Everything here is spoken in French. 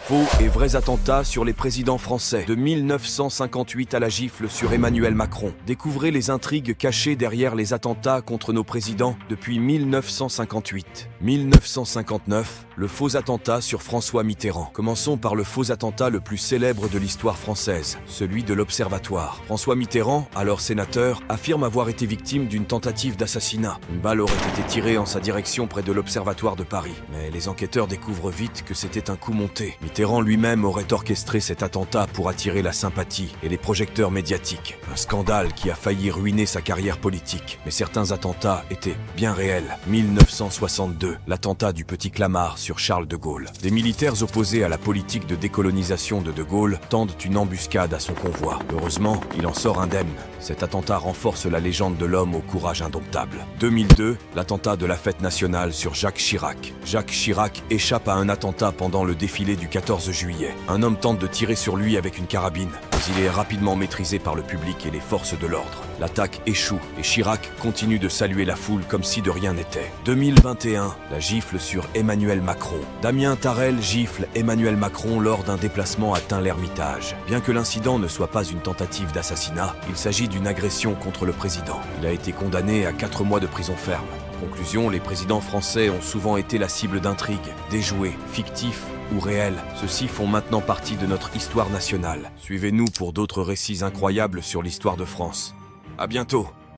Faux et vrais attentats sur les présidents français, de 1958 à la gifle sur Emmanuel Macron. Découvrez les intrigues cachées derrière les attentats contre nos présidents depuis 1958. 1959, le faux attentat sur François Mitterrand. Commençons par le faux attentat le plus célèbre de l'histoire française, celui de l'Observatoire. François Mitterrand, alors sénateur, affirme avoir été victime d'une tentative d'assassinat. Une balle aurait été tirée en sa direction près de l'Observatoire de Paris. Mais les enquêteurs découvrent vite que c'était un coup monté. Mitterrand lui-même aurait orchestré cet attentat pour attirer la sympathie et les projecteurs médiatiques. Un scandale qui a failli ruiner sa carrière politique. Mais certains attentats étaient bien réels. 1962, l'attentat du Petit Clamart sur Charles de Gaulle. Des militaires opposés à la politique de décolonisation de Gaulle tendent une embuscade à son convoi. Heureusement, il en sort indemne. Cet attentat renforce la légende de l'homme au courage indomptable. 2002, l'attentat de la fête nationale sur Jacques Chirac. Jacques Chirac échappe à un attentat pendant le défilé du 14 juillet. Un homme tente de tirer sur lui avec une carabine, mais il est rapidement maîtrisé par le public et les forces de l'ordre. L'attaque échoue et Chirac continue de saluer la foule comme si de rien n'était. 2021, la gifle sur Emmanuel Macron. Damien Tarel gifle Emmanuel Macron lors d'un déplacement à Tain-l'Hermitage. Bien que l'incident ne soit pas une tentative d'assassinat, il s'agit d'une agression contre le président. Il a été condamné à 4 mois de prison ferme. Conclusion, les présidents français ont souvent été la cible d'intrigues, déjoués, fictifs ou réels. Ceux-ci font maintenant partie de notre histoire nationale. Suivez-nous pour d'autres récits incroyables sur l'histoire de France. À bientôt!